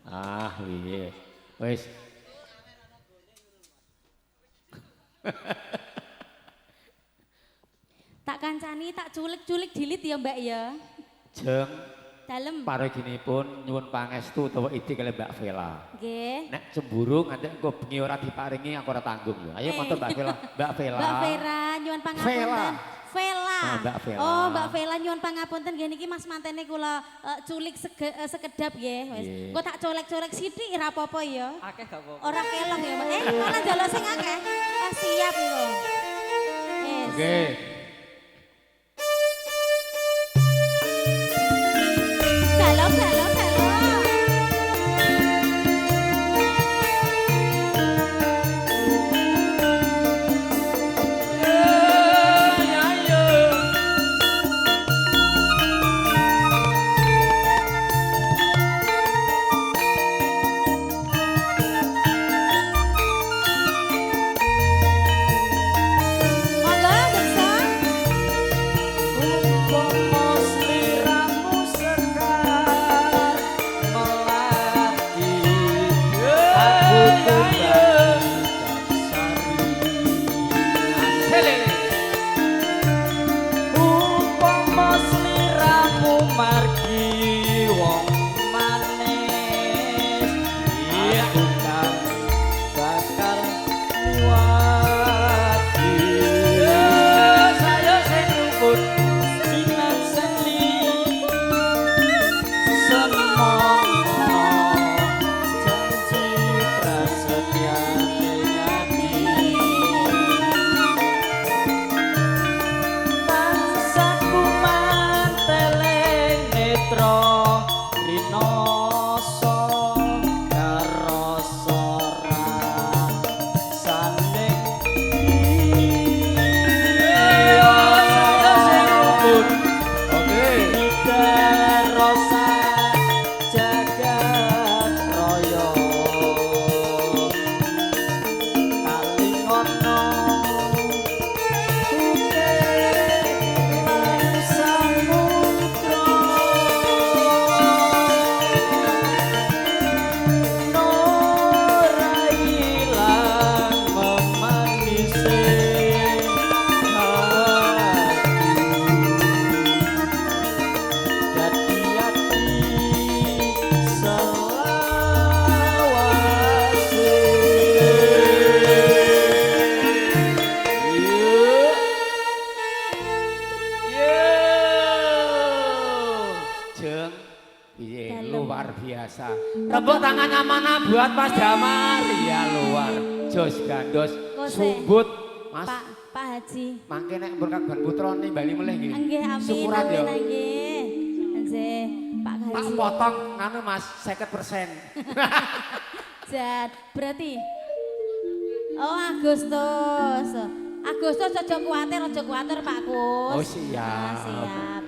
Ah, iya. Wis. Tak kancani, tak culik-culik dilit ya Mbak ya. Jeng Dalem. pareginipun nyuwun pangestu utawa idi kali Mbak Vela. Nggih. Nek cemburu nganti engko bengi ora diparingi aku ora tanggung lho. Ayo mantep Mbak Vela. Mbak Vela. Mbak Vera nyuwun pangapunten. Vela. Ah, Mbak Vela. Oh, Mbak Vela nyuwun pangapunten nggih niki Mas mantene kula culik sekedap nggih. Wis. Engko tak colek-colek sithik ora apa-apa ya. Akeh gak apa-apa. Ora kelong ya, Mbak. Malah njaluk sing akeh. Oh, siap lho. Yes. Oke. Galau, galau, galau. Monggo, bisa. Jeng. Iya, Dalem. luar biasa. Tepuk tangannya mana buat Mas Damar? Iya, luar. Jos gandos Kose. sumbut Mas. Pak Haji. Mangke nek berkat Ban Putra nih Bali meleh nggih. Nggih, amin. Syukuran ya. Amin nggih. Nggih, Pak Tak Haji. potong nganu Mas 50%. Jat, berarti Oh, Agustus. Agustus aja kuwatir Pak Kus. Oh, siap. Nah, siap.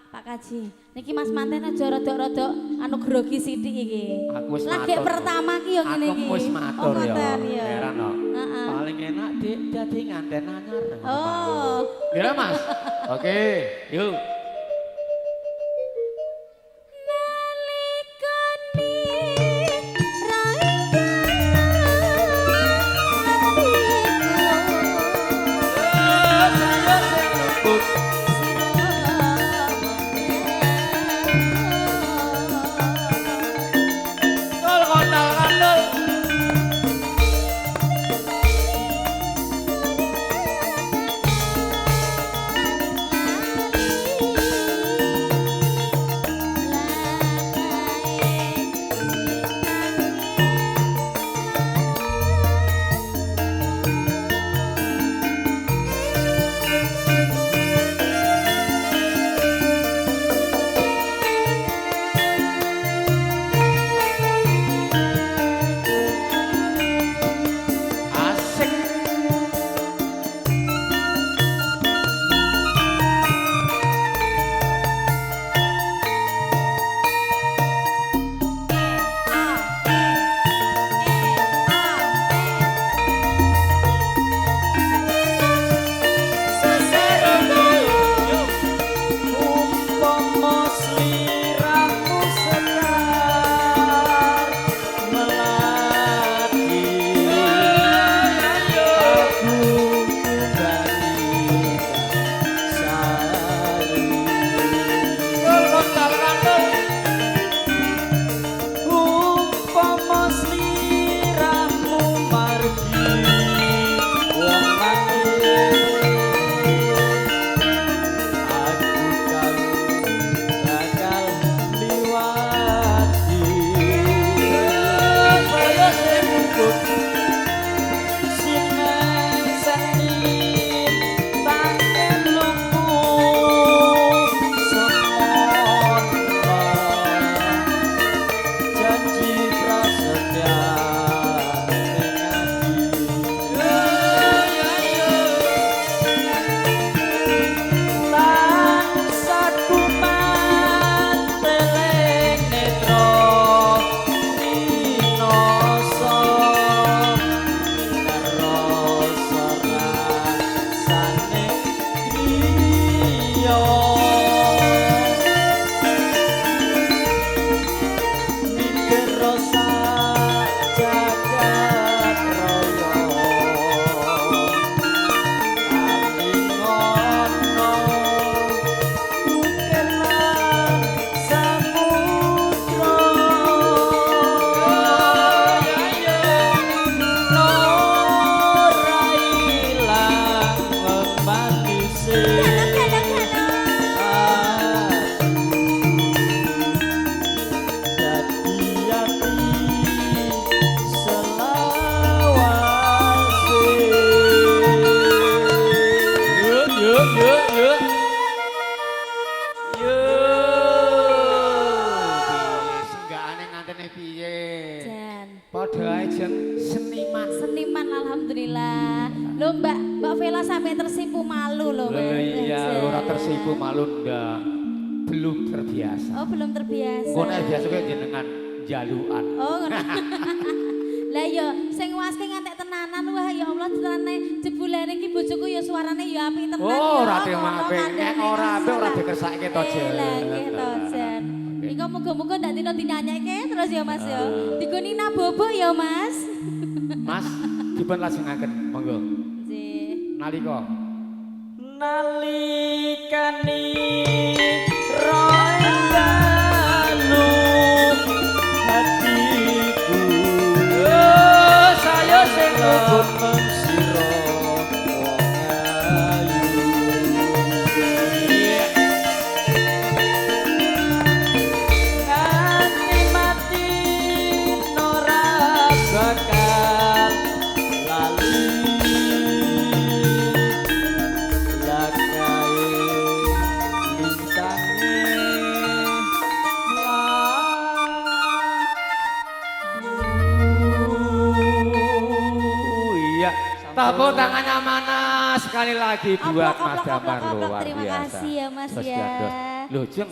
Pak Kaji. Niki Mas manten aja rada-rada anu grogi sithik iki. Aku wis Lagi matur. pertama ki yo ngene iki. Aku wis matur ya. ngoten ya. Heran no. Heeh. Paling enak dadi nganten anyar. Oh. Gila Mas. Oke, yuk. Nalikane Padha aja seniman. Seniman alhamdulillah. Lho Mbak Vela sampai tersipu malu loh. Iya, ora tersipu malu ndak. Belum terbiasa. Oh, belum terbiasa. Ngono biasa kaya jenengan jalukan. Oh, ngono. Lah ya sing waske ngantek tenanan wah ya Allah tenane jebulane iki bojoku ya suarane ya apik tenan. Oh, ora apik. Nek ora apik ora dikersake to, Jen. Lah nggih to, Jen. Iku muga-muga ndak dino dinyanyekke terus ya Mas ya. Digoni nabobok ya Mas. Mas, dipun lajengaken, monggo. Nggih. Nalika nalikani roe dalu hatiku saya sing pun mensiro wong ayu ati mati ora bakal lali lakae lintange iya. Tepuk tangannya mana sekali lagi buat Mas Oplok, Damar oplok, luar terima biasa. kasih ya Mas Terus ya. dados. Loh, Jeng,